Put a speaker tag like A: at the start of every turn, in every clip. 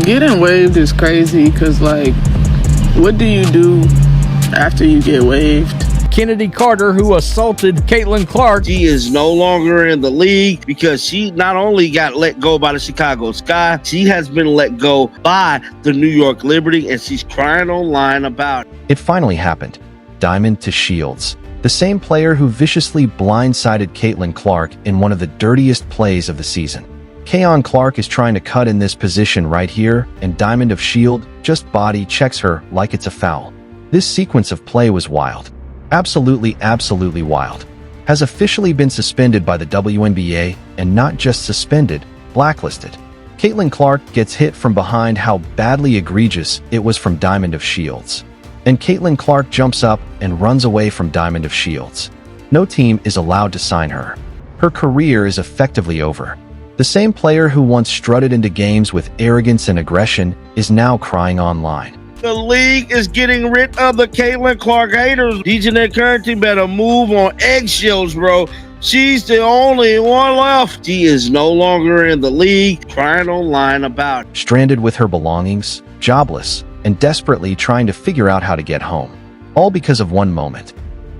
A: Getting waived is crazy because, like, what do you do after you get waived?
B: Kennedy Carter, who assaulted Caitlin Clark.
C: She is no longer in the league because she not only got let go by the Chicago Sky, she has been let go by the New York Liberty, and she's crying online about it.
D: It finally happened. Diamond DeShields, the same player who viciously blindsided Caitlin Clark in one of the dirtiest plays of the season. Kayon Clark is trying to cut in this position right here, and Diamond DeShields just body checks her like it's a foul. This sequence of play was wild. Absolutely wild. Has officially been suspended by the WNBA, and not just suspended, blacklisted. Caitlin Clark gets hit from behind. How badly egregious it was from Diamond DeShields. And Caitlin Clark jumps up and runs away from Diamond DeShields. No team is allowed to sign her. Her career is effectively over. The same player who once strutted into games with arrogance and aggression is now crying online.
C: The league is getting rid of the Caitlin Clark haters. DJ Currency better move on eggshells, bro. She's the only one left. She is no longer in the league, crying online about it.
D: Stranded with her belongings, jobless, and desperately trying to figure out how to get home. All because of one moment.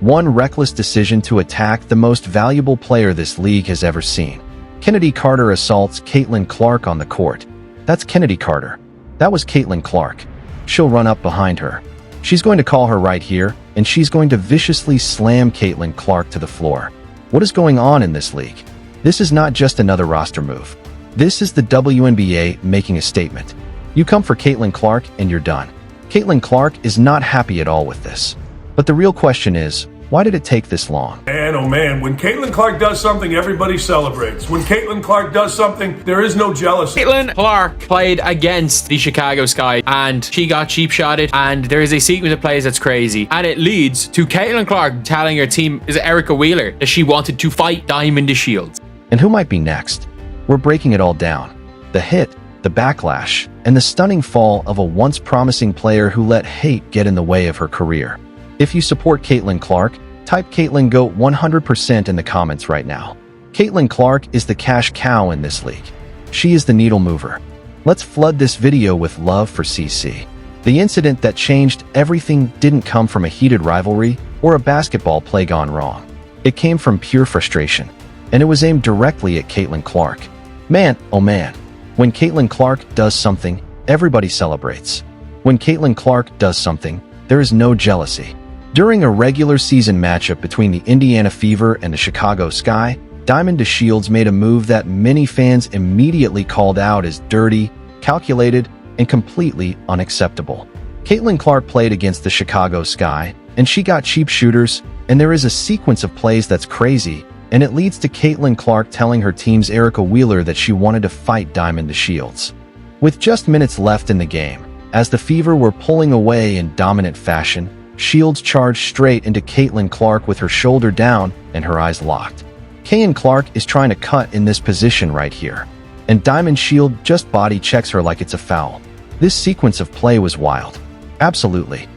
D: One reckless decision to attack the most valuable player this league has ever seen. Kennedy Carter assaults Caitlin Clark on the court. That's Kennedy Carter. That was Caitlin Clark. She'll run up behind her. She's going to call her right here, and she's going to viciously slam Caitlin Clark to the floor. What is going on in this league? This is not just another roster move. This is the WNBA making a statement. You come for Caitlin Clark and you're done. Caitlin Clark is not happy at all with this. But the real question is, why did it take this long?
E: Man, oh man, when Caitlin Clark does something, everybody celebrates. When Caitlin Clark does something, there is no jealousy.
F: Caitlin Clark played against the Chicago Sky and she got cheap shotted, and there is a sequence of plays that's crazy, and it leads to Caitlin Clark telling her team, is it Erica Wheeler, that she wanted to fight Diamond DeShields.
D: And who might be next? We're breaking it all down. The hit, the backlash, and the stunning fall of a once promising player who let hate get in the way of her career. If you support Caitlin Clark, type Caitlin GOAT 100% in the comments right now. Caitlin Clark is the cash cow in this league. She is the needle mover. Let's flood this video with love for CC. The incident that changed everything didn't come from a heated rivalry or a basketball play gone wrong. It came from pure frustration, and it was aimed directly at Caitlin Clark. Man, oh man, when Caitlin Clark does something, everybody celebrates. When Caitlin Clark does something, there is no jealousy. During a regular season matchup between the Indiana Fever and the Chicago Sky, Diamond DeShields made a move that many fans immediately called out as dirty, calculated, and completely unacceptable. Caitlin Clark played against the Chicago Sky, and she got cheap shooters, and there is a sequence of plays that's crazy, and it leads to Caitlin Clark telling her team's Erica Wheeler that she wanted to fight Diamond DeShields. With just minutes left in the game, as the Fever were pulling away in dominant fashion, Shields charged straight into Caitlin Clark with her shoulder down and her eyes locked. Kayon Clark is trying to cut in this position right here, and Diamond Shield just body checks her like it's a foul. This sequence of play was wild. Absolutely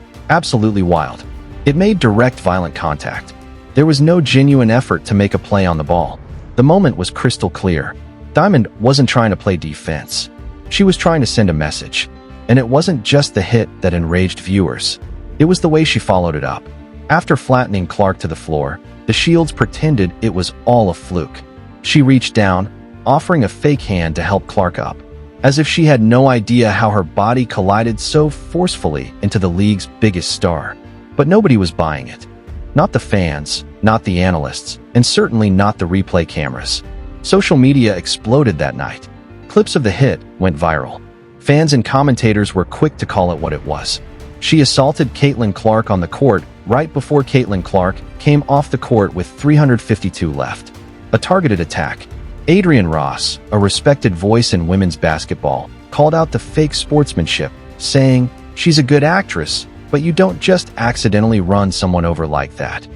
D: wild. It made direct violent contact. There was no genuine effort to make a play on the ball. The moment was crystal clear. Diamond wasn't trying to play defense. She was trying to send a message. And it wasn't just the hit that enraged viewers. It was the way she followed it up. After flattening Clark to the floor, DeShields pretended it was all a fluke. She reached down, offering a fake hand to help Clark up, as if she had no idea how her body collided so forcefully into the league's biggest star. But nobody was buying it. Not the fans, not the analysts, and certainly not the replay cameras. Social media exploded that night. Clips of the hit went viral. Fans and commentators were quick to call it what it was. She assaulted Caitlin Clark on the court right before Caitlin Clark came off the court with 3:52 left. A targeted attack. Adrian Ross, a respected voice in women's basketball, called out the fake sportsmanship, saying, "She's a good actress, but you don't just accidentally run someone over like that."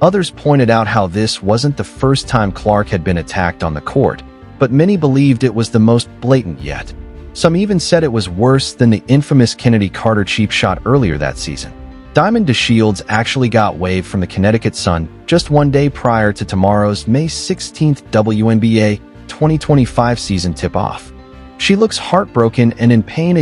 D: Others pointed out how this wasn't the first time Clark had been attacked on the court, but many believed it was the most blatant yet. Some even said it was worse than the infamous Kennedy Carter cheap shot earlier that season. Diamond DeShields actually got waived from the Connecticut Sun just one day prior to tomorrow's May 16th WNBA 2025 season tip-off. She looks heartbroken and in pain.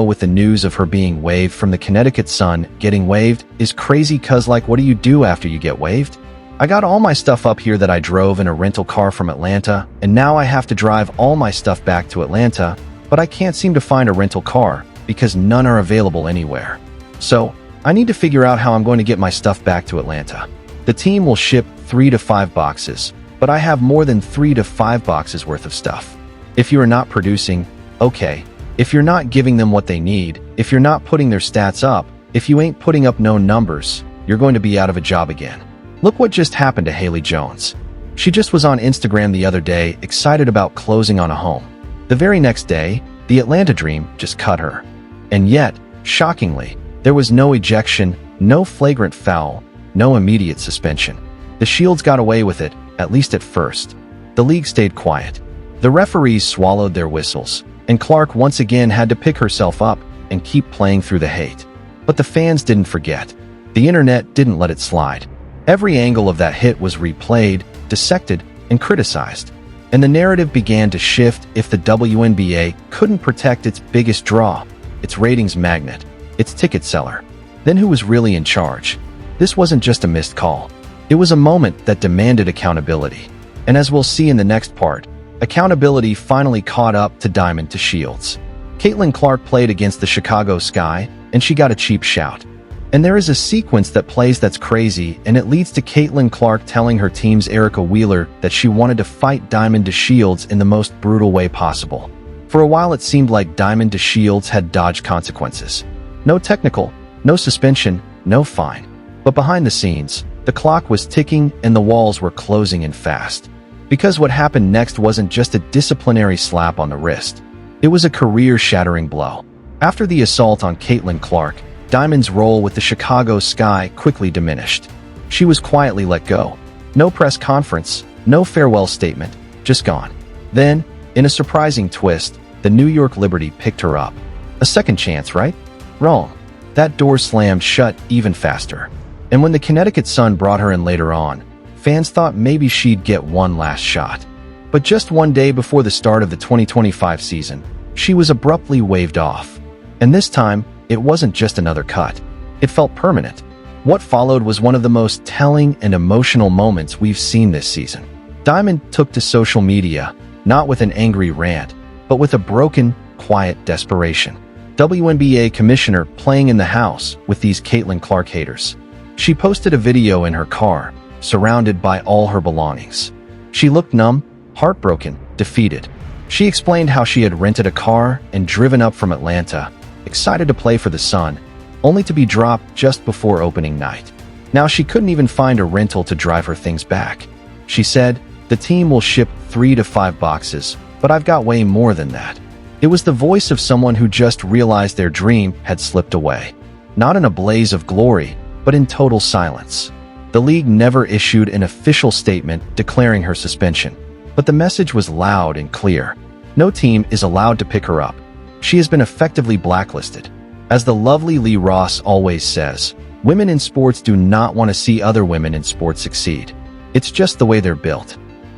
D: With the news of her being waived from the Connecticut Sun. Getting waived is crazy cuz like what do you do after you get waived? I got all my stuff up here that I drove in a rental car from Atlanta, and now I have to drive all my stuff back to Atlanta, but I can't seem to find a rental car because none are available anywhere. So, I need to figure out how I'm going to get my stuff back to Atlanta. The team will ship 3 to 5 boxes, but I have more than 3 to 5 boxes worth of stuff. If you are not producing, okay. If you're not giving them what they need, if you're not putting their stats up, if you ain't putting up no numbers, you're going to be out of a job again. Look what just happened to Haley Jones. She just was on Instagram the other day, excited about closing on a home. The very next day, the Atlanta Dream just cut her. And yet, shockingly, there was no ejection, no flagrant foul, no immediate suspension. The DeShields got away with it, at least at first. The league stayed quiet. The referees swallowed their whistles, and Clark once again had to pick herself up and keep playing through the hate. But the fans didn't forget. The internet didn't let it slide. Every angle of that hit was replayed, dissected, and criticized. And the narrative began to shift. If the WNBA couldn't protect its biggest draw, its ratings magnet, its ticket seller, then who was really in charge? This wasn't just a missed call. It was a moment that demanded accountability. And as we'll see in the next part, accountability finally caught up to DeShields. Caitlin Clark played against the Chicago Sky, and she got a cheap shout. And there is a sequence that plays that's crazy, and it leads to Caitlin Clark telling her team's Erica Wheeler that she wanted to fight DeShields in the most brutal way possible. For a while it seemed like DeShields had dodged consequences. No technical, no suspension, no fine. But behind the scenes, the clock was ticking and the walls were closing in fast. Because what happened next wasn't just a disciplinary slap on the wrist. It was a career-shattering blow. After the assault on Caitlin Clark, Diamond's role with the Chicago Sky quickly diminished. She was quietly let go. No press conference, no farewell statement, just gone. Then, in a surprising twist, the New York Liberty picked her up. A second chance, right? Wrong. That door slammed shut even faster. And when the Connecticut Sun brought her in later on, fans thought maybe she'd get one last shot. But just one day before the start of the 2025 season, she was abruptly waved off. And this time, it wasn't just another cut. It felt permanent. What followed was one of the most telling and emotional moments we've seen this season. Diamond took to social media, not with an angry rant, but with a broken, quiet desperation. WNBA commissioner playing in the house with these Caitlin Clark haters. She posted a video in her car, surrounded by all her belongings. She looked numb, heartbroken, defeated. She explained how she had rented a car and driven up from Atlanta, excited to play for the Sun, only to be dropped just before opening night. Now she couldn't even find a rental to drive her things back. She said, "The team will ship 3 to 5 boxes, but I've got way more than that." It was the voice of someone who just realized their dream had slipped away. Not in a blaze of glory, but in total silence. The league never issued an official statement declaring her suspension, but the message was loud and clear. No team is allowed to pick her up. She has been effectively blacklisted. As the lovely Lee Ross always says, women in sports do not want to see other women in sports succeed. It's just the way they're built.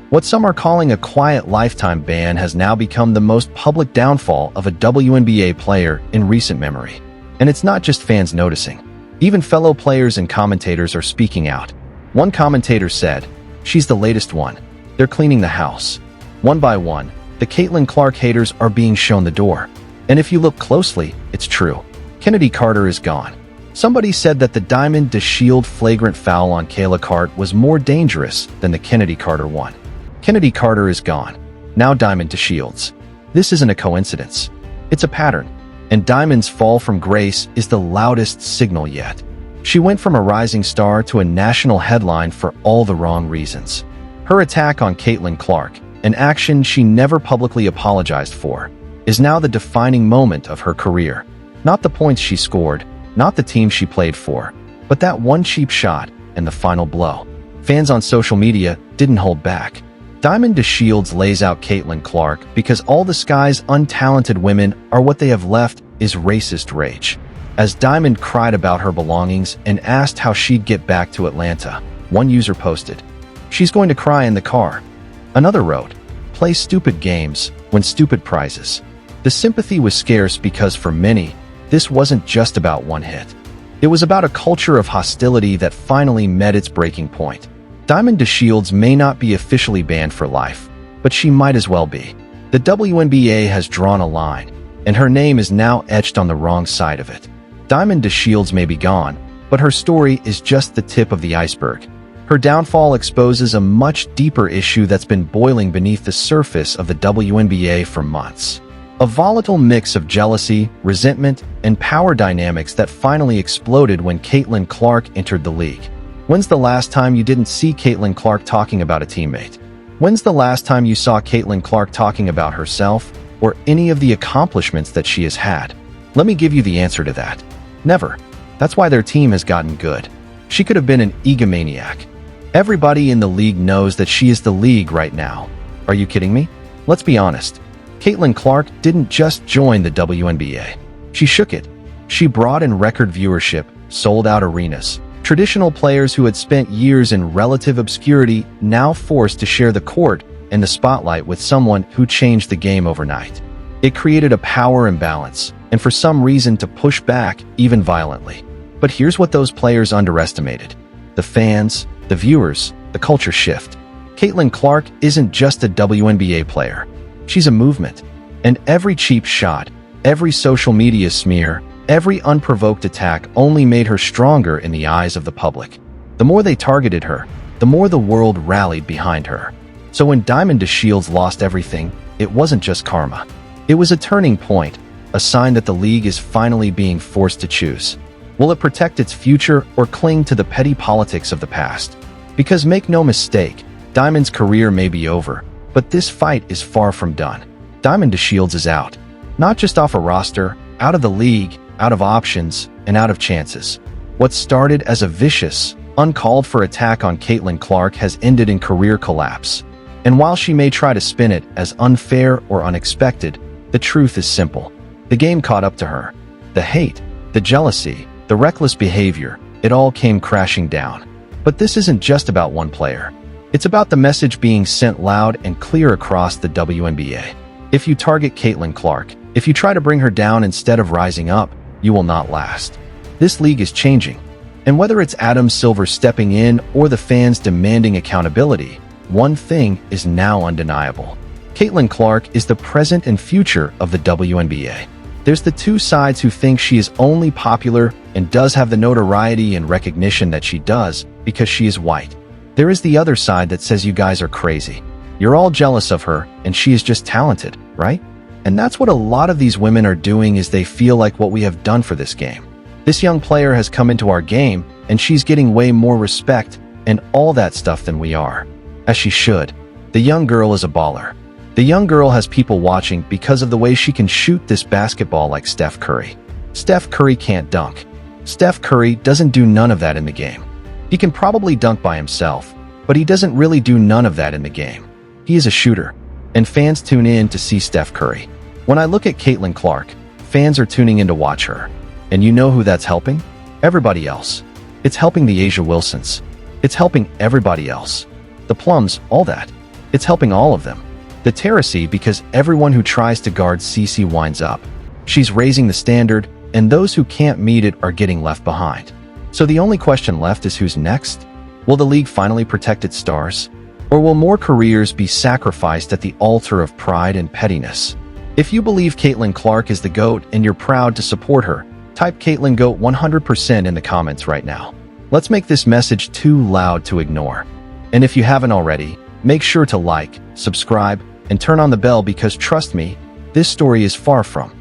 D: What some are calling a quiet lifetime ban has now become the most public downfall of a WNBA player in recent memory. And it's not just fans noticing. Even fellow players and commentators are speaking out. One commentator said, "She's the latest one. They're cleaning the house." One by one, the Caitlin Clark haters are being shown the door. And if you look closely, it's true. Kennedy Carter is gone. Somebody said that the DeShields flagrant foul on Kayla Cart was more dangerous than the Kennedy Carter one. Kennedy Carter is gone. Now DeShields. This isn't a coincidence. It's a pattern. And Diamond's fall from grace is the loudest signal yet. She went from a rising star to a national headline for all the wrong reasons. Her attack on Caitlin Clark, an action she never publicly apologized for, is now the defining moment of her career. Not the points she scored, not the team she played for, but that one cheap shot and the final blow. Fans on social media didn't hold back. DeShields lays out Caitlin Clark because all the Sky's untalented women are what they have left is racist rage. As Diamond cried about her belongings and asked how she'd get back to Atlanta, one user posted, "She's going to cry in the car." Another wrote, "Play stupid games, win stupid prizes." The sympathy was scarce because for many, this wasn't just about one hit. It was about a culture of hostility that finally met its breaking point. Diamond DeShields may not be officially banned for life, but she might as well be. The WNBA has drawn a line, and her name is now etched on the wrong side of it. Diamond DeShields may be gone, but her story is just the tip of the iceberg. Her downfall exposes a much deeper issue that's been boiling beneath the surface of the WNBA for months. A volatile mix of jealousy, resentment, and power dynamics that finally exploded when Caitlin Clark entered the league. When's the last time you didn't see Caitlin Clark talking about a teammate? When's the last time you saw Caitlin Clark talking about herself or any of the accomplishments that she has had? Let me give you the answer to that. Never. That's why their team has gotten good. She could have been an egomaniac. Everybody in the league knows that she is the league right now. Are you kidding me? Let's be honest. Caitlin Clark didn't just join the WNBA. She shook it. She brought in record viewership, sold out arenas. Traditional players who had spent years in relative obscurity now forced to share the court and the spotlight with someone who changed the game overnight. It created a power imbalance, and for some reason to push back, even violently. But here's what those players underestimated. The fans, the viewers, the culture shift. Caitlin Clark isn't just a WNBA player. She's a movement. And every cheap shot, every social media smear, every unprovoked attack only made her stronger in the eyes of the public. The more they targeted her, the more the world rallied behind her. So when Diamond DeShields lost everything, it wasn't just karma. It was a turning point, a sign that the league is finally being forced to choose. Will it protect its future or cling to the petty politics of the past? Because make no mistake, Diamond's career may be over, but this fight is far from done. Diamond DeShields is out. Not just off a roster, out of the league, out of options, and out of chances. What started as a vicious, uncalled-for attack on Caitlin Clark has ended in career collapse. And while she may try to spin it as unfair or unexpected, the truth is simple. The game caught up to her. The hate, the jealousy, the reckless behavior, it all came crashing down. But this isn't just about one player. It's about the message being sent loud and clear across the WNBA. If you target Caitlin Clark, if you try to bring her down instead of rising up, you will not last. This league is changing. And whether it's Adam Silver stepping in or the fans demanding accountability, one thing is now undeniable. Caitlin Clark is the present and future of the WNBA. There's the two sides who think she is only popular and does have the notoriety and recognition that she does because she is white. There is the other side that says you guys are crazy. You're all jealous of her and she is just talented, right? And that's what a lot of these women are doing is they feel like what we have done for this game. This young player has come into our game and she's getting way more respect and all that stuff than we are. As she should. The young girl is a baller. The young girl has people watching because of the way she can shoot this basketball like Steph Curry. Steph Curry can't dunk. Steph Curry doesn't do none of that in the game. He can probably dunk by himself, but he doesn't really do none of that in the game. He is a shooter, and fans tune in to see Steph Curry. When I look at Caitlin Clark, fans are tuning in to watch her. And you know who that's helping? Everybody else. It's helping the Asia Wilsons. It's helping everybody else. The Plums, all that. It's helping all of them. The Terrace because everyone who tries to guard Cece winds up. She's raising the standard, and those who can't meet it are getting left behind. So the only question left is who's next? Will the league finally protect its stars? Or will more careers be sacrificed at the altar of pride and pettiness? If you believe Caitlin Clark is the GOAT and you're proud to support her, type Caitlin GOAT 100% in the comments right now. Let's make this message too loud to ignore. And if you haven't already, make sure to like, subscribe, and turn on the bell because trust me, this story is far from